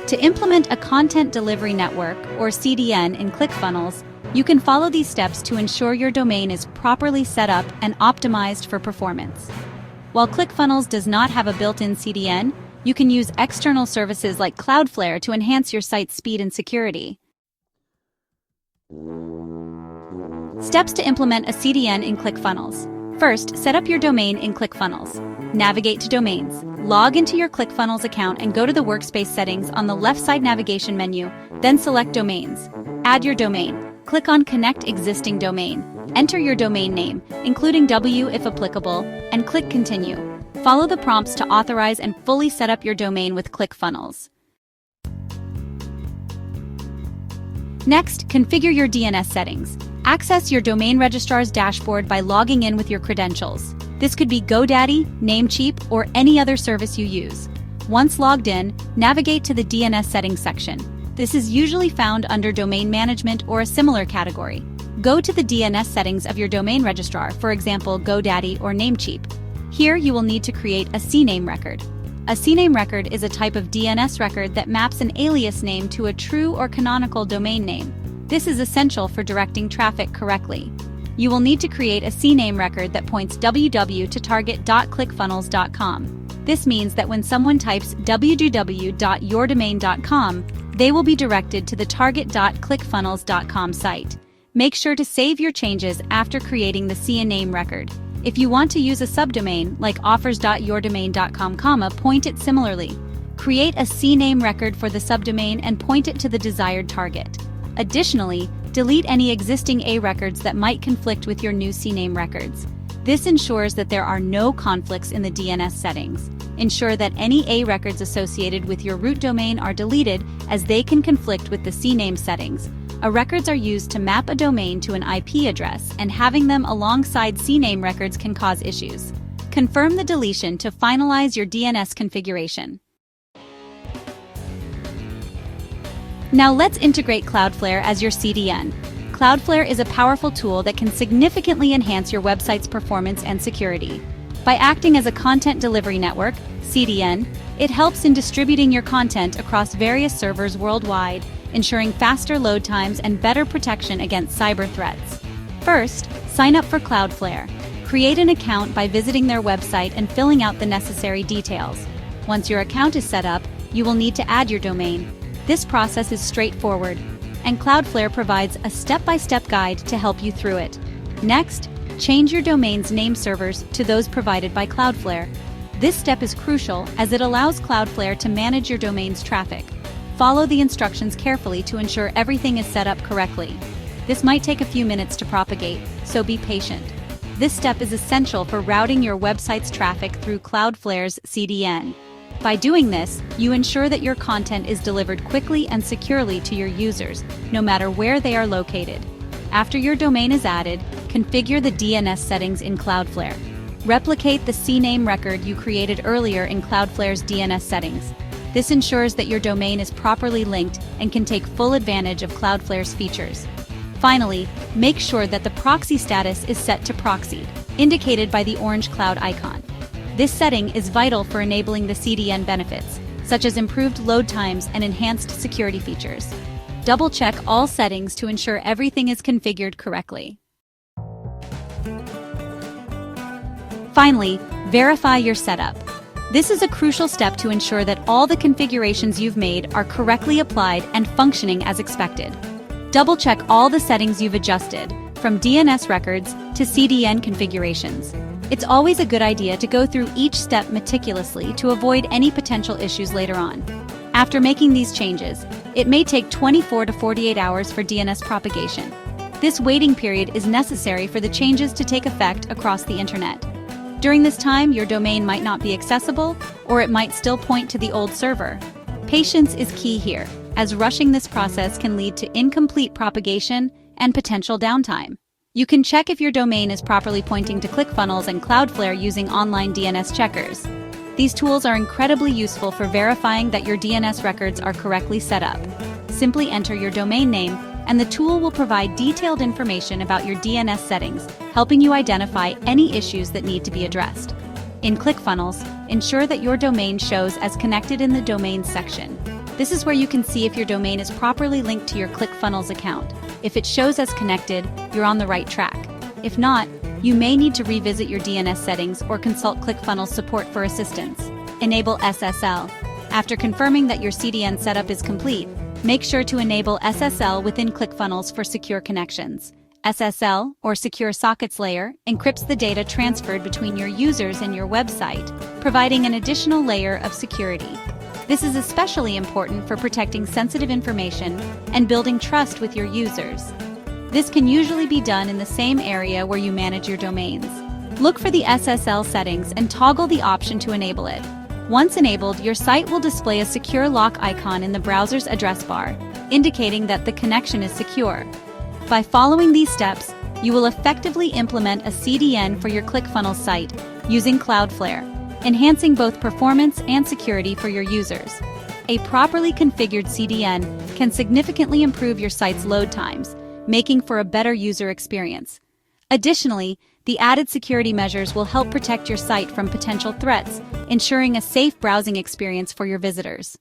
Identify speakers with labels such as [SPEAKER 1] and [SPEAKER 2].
[SPEAKER 1] To implement a content delivery network, or CDN, in ClickFunnels, you can follow these steps to ensure your domain is properly set up and optimized for performance. While ClickFunnels does not have a built-in CDN, you can use external services like Cloudflare to enhance your site's speed and security. Steps to implement a CDN in ClickFunnels. First, set up your domain in ClickFunnels. Navigate to Domains. Log into your ClickFunnels account and go to the Workspace settings on the left side navigation menu, then select Domains. Add your domain. Click on Connect Existing Domain. Enter your domain name, including W if applicable, and click Continue. Follow the prompts to authorize and fully set up your domain with ClickFunnels. Next, configure your DNS settings. Access your domain registrar's dashboard by logging in with your credentials. This could be GoDaddy, Namecheap, or any other service you use. Once logged in, navigate to the DNS Settings section. This is usually found under Domain Management or a similar category. Go to the DNS settings of your domain registrar, for example, GoDaddy or Namecheap. Here you will need to create a CNAME record. A CNAME record is a type of DNS record that maps an alias name to a true or canonical domain name. This is essential for directing traffic correctly. You will need to create a CNAME record that points www to target.clickfunnels.com. This means that when someone types www.yourdomain.com, they will be directed to the target.clickfunnels.com site. Make sure to save your changes after creating the CNAME record. If you want to use a subdomain like offers.yourdomain.com, point it similarly. Create a CNAME record for the subdomain and point it to the desired target. Additionally, delete any existing A records that might conflict with your new CNAME records. This ensures that there are no conflicts in the DNS settings. Ensure that any A records associated with your root domain are deleted, as they can conflict with the CNAME settings. A records are used to map a domain to an IP address, and having them alongside CNAME records can cause issues. Confirm the deletion to finalize your DNS configuration. Now let's integrate Cloudflare as your CDN. Cloudflare is a powerful tool that can significantly enhance your website's performance and security. By acting as a content delivery network, CDN, it helps in distributing your content across various servers worldwide, ensuring faster load times and better protection against cyber threats. First, sign up for Cloudflare. Create an account by visiting their website and filling out the necessary details. Once your account is set up, you will need to add your domain. This process is straightforward, and Cloudflare provides a step-by-step guide to help you through it. Next, change your domain's name servers to those provided by Cloudflare. This step is crucial as it allows Cloudflare to manage your domain's traffic. Follow the instructions carefully to ensure everything is set up correctly. This might take a few minutes to propagate, so be patient. This step is essential for routing your website's traffic through Cloudflare's CDN. By doing this, you ensure that your content is delivered quickly and securely to your users, no matter where they are located. After your domain is added, configure the DNS settings in Cloudflare. Replicate the CNAME record you created earlier in Cloudflare's DNS settings. This ensures that your domain is properly linked and can take full advantage of Cloudflare's features. Finally, make sure that the proxy status is set to proxied, indicated by the orange cloud icon. This setting is vital for enabling the CDN benefits, such as improved load times and enhanced security features. Double-check all settings to ensure everything is configured correctly. Finally, verify your setup. This is a crucial step to ensure that all the configurations you've made are correctly applied and functioning as expected. Double-check all the settings you've adjusted, from DNS records to CDN configurations. It's always a good idea to go through each step meticulously to avoid any potential issues later on. After making these changes, it may take 24 to 48 hours for DNS propagation. This waiting period is necessary for the changes to take effect across the internet. During this time, your domain might not be accessible, or it might still point to the old server. Patience is key here, as rushing this process can lead to incomplete propagation and potential downtime. You can check if your domain is properly pointing to ClickFunnels and Cloudflare using online DNS checkers. These tools are incredibly useful for verifying that your DNS records are correctly set up. Simply enter your domain name, and the tool will provide detailed information about your DNS settings, helping you identify any issues that need to be addressed. In ClickFunnels, ensure that your domain shows as connected in the Domains section. This is where you can see if your domain is properly linked to your ClickFunnels account. If it shows as connected, you're on the right track. If not, you may need to revisit your DNS settings or consult ClickFunnels support for assistance. Enable SSL. After confirming that your CDN setup is complete, make sure to enable SSL within ClickFunnels for secure connections. SSL, or Secure Sockets Layer, encrypts the data transferred between your users and your website, providing an additional layer of security. This is especially important for protecting sensitive information and building trust with your users. This can usually be done in the same area where you manage your domains. Look for the SSL settings and toggle the option to enable it. Once enabled, your site will display a secure lock icon in the browser's address bar, indicating that the connection is secure. By following these steps, you will effectively implement a CDN for your ClickFunnels site using Cloudflare, enhancing both performance and security for your users. A properly configured CDN can significantly improve your site's load times, making for a better user experience. Additionally, the added security measures will help protect your site from potential threats, ensuring a safe browsing experience for your visitors.